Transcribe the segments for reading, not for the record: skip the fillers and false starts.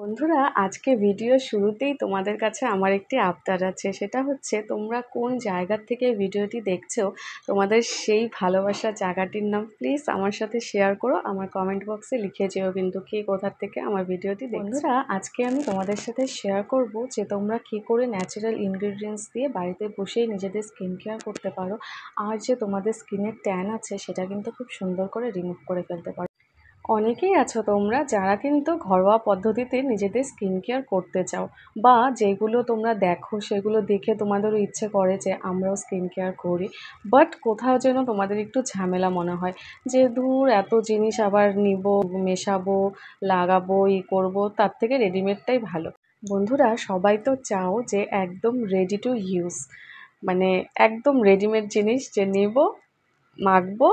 বন্ধুরা, আজকে ভিডিওর শুরুতেই তোমাদের কাছে আমার একটি আবদার আছে। সেটা হচ্ছে তোমরা কোন জায়গা থেকে ভিডিওটি দেখছো, তোমাদের সেই ভালোবাসার জায়গাটির নাম প্লিজ আমার সাথে শেয়ার করো। আমার কমেন্ট বক্সে লিখে যেও কিন্তু কে কোথা থেকে আমার ভিডিওটি দেখছো। বন্ধুরা, আজকে আমি তোমাদের সাথে শেয়ার করব যে তোমরা কী করে ন্যাচারাল ইনগ্রিডিয়েন্টস দিয়ে বাড়িতে বসেই নিজেদের স্কিন কেয়ার করতে পারো। আর যে তোমাদের স্কিনের ট্যান আছে সেটা কিন্তু খুব সুন্দর করে রিমুভ করে ফেলতে পারো। অনেকেই আছো তোমরা যারা কিন্তু ঘরোয়া পদ্ধতিতে নিজেদের স্কিন কেয়ার করতে চাও, বা যেগুলো তোমরা দেখো সেগুলো দেখে তোমাদেরও ইচ্ছে করে যে আমরাও স্কিন কেয়ার করি। বাট কোথাও যেন তোমাদের একটু ঝামেলা মনে হয় যে দূর এত জিনিস আবার নিব, মেশাবো, লাগাবো, করবো, তার থেকে রেডিমেডটাই ভালো। বন্ধুরা, সবাই তো চাও যে একদম রেডি টু ইউজ, মানে একদম রেডিমেড জিনিস যে নেব, মাখবো,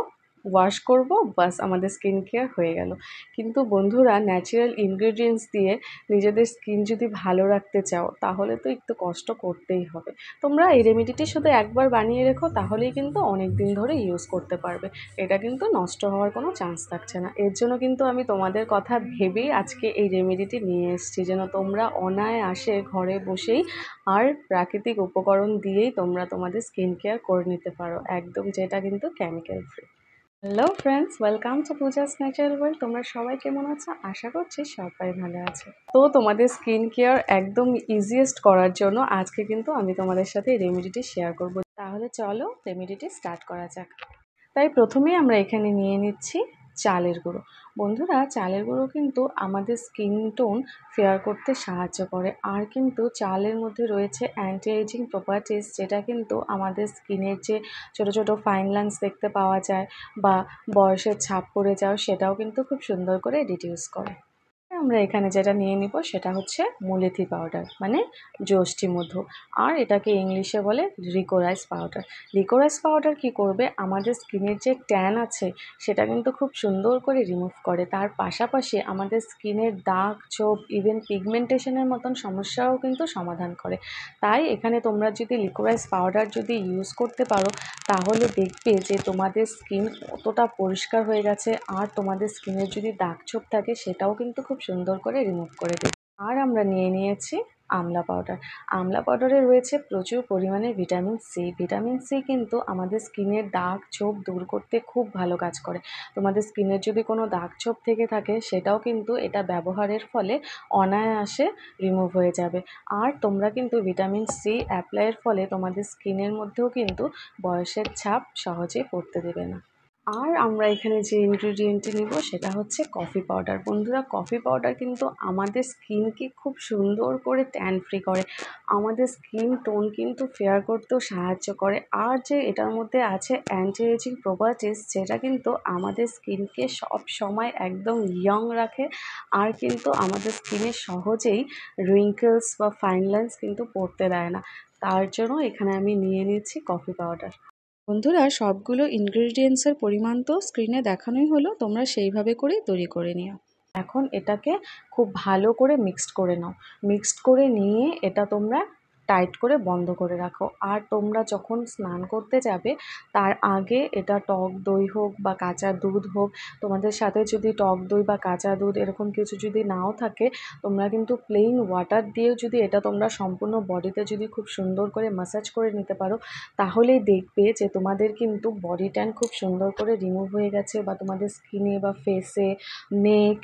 ওয়াশ করব, বাস আমাদের স্কিন কেয়ার হয়ে গেল। কিন্তু বন্ধুরা, ন্যাচারাল ইনগ্রেডিয়েন্টস দিয়ে নিজেদের স্কিন যদি ভালো রাখতে চাও তাহলে তো একটু কষ্ট করতেই হবে। তোমরা এই রেমেডিটি শুধু একবার বানিয়ে রেখো, তাহলেই কিন্তু অনেক দিন ধরে ইউজ করতে পারবে। এটা কিন্তু নষ্ট হওয়ার কোনো চান্স থাকছে না। এর জন্য কিন্তু আমি তোমাদের কথা ভেবেই আজকে এই রেমেডিটি নিয়ে এসেছি, যেন তোমরা অনায়াসে ঘরে বসেই আর প্রাকৃতিক উপকরণ দিয়েই তোমরা তোমাদের স্কিন কেয়ার করে নিতে পারো, একদম যেটা কিন্তু chemical free. Hello friends, welcome to Puja's natural world. তোমরা সবাই কেমন আছো? আশা করছি সবাই ভালো আছে। তো তোমাদের স্কিন কেয়ার একদম ইজিয়েস্ট করার জন্য আজকে কিন্তু আমি তোমাদের সাথে এই রেমেডিটি শেয়ার করব। তাহলে চলো রেমেডিটি স্টার্ট করা যাক। তাই প্রথমেই আমরা এখানে নিয়ে নিচ্ছি চালের গুঁড়ো। বন্ধুরা, চালের গুঁড়ো কিন্তু আমাদের স্কিন টোন ফেয়ার করতে সাহায্য করে, আর কিন্তু চালের মধ্যে রয়েছে অ্যান্টি এজিং প্রপার্টিস, যেটা কিন্তু আমাদের স্কিনের যে ছোটো ছোটো ফাইন লাইনস দেখতে পাওয়া যায় বা বয়সের ছাপ পড়ে যাওয়া, সেটাও কিন্তু খুব সুন্দর করে রিডিউস করে। আমরা এখানে যেটা নিয়ে নিব সেটা হচ্ছে মুলেথি পাউডার, মানে যষ্ঠী মধু, আর এটাকে ইংলিশে বলে লিকোরাইস পাউডার। লিকোরাইস পাউডার কি করবে, আমাদের স্কিনের যে ট্যান আছে সেটা কিন্তু খুব সুন্দর করে রিমুভ করে। তার পাশাপাশি আমাদের স্কিনের দাগ, ছোপ, ইভেন পিগমেন্টেশনের মতন সমস্যাও কিন্তু সমাধান করে। তাই এখানে তোমরা যদি লিকোরাইস পাউডার যদি ইউজ করতে পারো, তাহলে দেখবে যে তোমাদের স্কিন কতটা পরিষ্কার হয়ে গেছে, আর তোমাদের স্কিনের যদি দাগ ছোপ থাকে সেটাও কিন্তু খুব সুন্দর করে রিমুভ করে দেবে। আর আমরা নিয়ে নিয়েছি আমলা পাউডার। আমলা পাউডারে রয়েছে প্রচুর পরিমাণে ভিটামিন সি। ভিটামিন সি কিন্তু আমাদের স্কিনের দাগ ছোপ দূর করতে খুব ভালো কাজ করে। তোমাদের স্কিনের যদি কোনো দাগ ছোপ থেকে থাকে সেটাও কিন্তু এটা ব্যবহারের ফলে অনায়াসে রিমুভ হয়ে যাবে। আর তোমরা কিন্তু ভিটামিন সি অ্যাপ্লাইয়ের ফলে তোমাদের স্কিনের মধ্যেও কিন্তু বয়সের ছাপ সহজে পড়তে দেবে না। আর আমরা এখানে যে ইনগ্রিডিয়েন্টটি নিব সেটা হচ্ছে কফি পাউডার। বন্ধুরা, কফি পাউডার কিন্তু আমাদের স্কিনকে খুব সুন্দর করে ট্যান ফ্রি করে, আমাদের স্কিন টোন কিন্তু ফেয়ার করতেও সাহায্য করে। আর যে এটার মধ্যে আছে অ্যান্টি এজিং প্রপার্টিস, যেটা কিন্তু আমাদের স্কিনকে সব সময় একদম ইয়ং রাখে, আর কিন্তু আমাদের স্কিনে সহজেই রিঙ্কেলস বা ফাইন লাইন্স কিন্তু পড়তে দেয় না। তার জন্য এখানে আমি নিয়ে নিচ্ছি কফি পাউডার। বন্ধুরা, সবগুলো ইনগ্রিডিয়েন্টসের পরিমাণ তো স্ক্রিনে দেখানোই হলো, তোমরা সেইভাবে করেই তৈরি করে নিও। এখন এটাকে খুব ভালো করে মিক্সড করে নাও। মিক্সড করে নিয়ে এটা তোমরা টাইট করে বন্ধ করে রাখো। আর তোমরা যখন স্নান করতে যাবে তার আগে এটা টক দই হোক বা কাঁচা দুধ হোক, তোমাদের সাথে যদি টক দই বা কাঁচা দুধ এরকম কিছু যদি নাও থাকে, তোমরা কিন্তু প্লেন ওয়াটার দিয়েও যদি এটা তোমরা সম্পূর্ণ বডিতে যদি খুব সুন্দর করে ম্যাসাজ করে নিতে পারো, তাহলেই দেখবে যে তোমাদের কিন্তু বডি ট্যান খুব সুন্দর করে রিমুভ হয়ে গেছে, বা তোমাদের স্কিনে বা ফেসে, নেক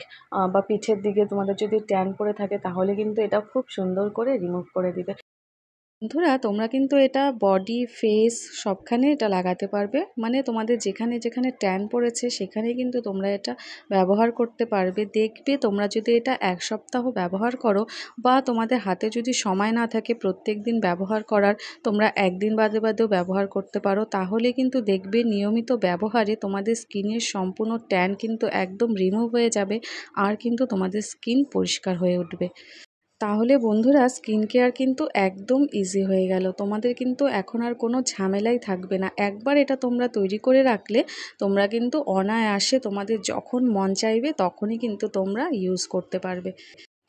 বা পিঠের দিকে তোমাদের যদি ট্যান পড়ে থাকে তাহলে কিন্তু এটা খুব সুন্দর করে রিমুভ করে দিবে। বন্ধুরা, তোমরা কিন্তু এটা বডি, ফেস সবখানে এটা লাগাতে পারবে, মানে তোমাদের যেখানে যেখানে ট্যান পড়েছে সেখানেই কিন্তু তোমরা এটা ব্যবহার করতে পারবে। দেখবে তোমরা যদি এটা 1 সপ্তাহ ব্যবহার করো, বা তোমাদের হাতে যদি সময় না থাকে প্রত্যেক দিন ব্যবহার করার, তোমরা একদিন বাদে বাদেও ব্যবহার করতে পারো, তাহলে কিন্তু দেখবে নিয়মিত ব্যবহারে তোমাদের স্কিনের সম্পূর্ণ ট্যান কিন্তু একদম রিমুভ হয়ে যাবে, আর কিন্তু তোমাদের স্কিন পরিষ্কার হয়ে উঠবে। তাহলে বন্ধুরা, স্কিন কেয়ার কিন্তু একদম ইজি হয়ে গেল। তোমাদের কিন্তু এখন আর কোনো ঝামেলাই থাকবে না। একবার এটা তোমরা তৈরি করে রাখলে তোমরা কিন্তু অনায়াসে তোমাদের যখন মন চাইবে তখনই কিন্তু তোমরা ইউজ করতে পারবে।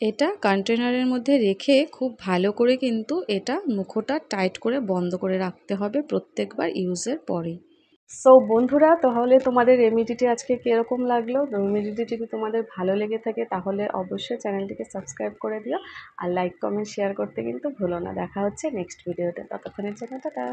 এটা কন্টেনারের মধ্যে রেখে খুব ভালো করে কিন্তু এটা মুখোটা টাইট করে বন্ধ করে রাখতে হবে প্রত্যেকবার ইউজের পরেই। সো বন্ধুরা, তাহলে তোমাদের রেমেডিটি আজকে কীরকম লাগলো? রেমেডিটি যদি তোমাদের ভালো লেগে থাকে তাহলে অবশ্যই চ্যানেলটিকে সাবস্ক্রাইব করে দিও, আর লাইক কমেন্ট শেয়ার করতে কিন্তু ভুলো না। দেখা হচ্ছে নেক্সট ভিডিওতে, ততক্ষণের জন্য টাটা।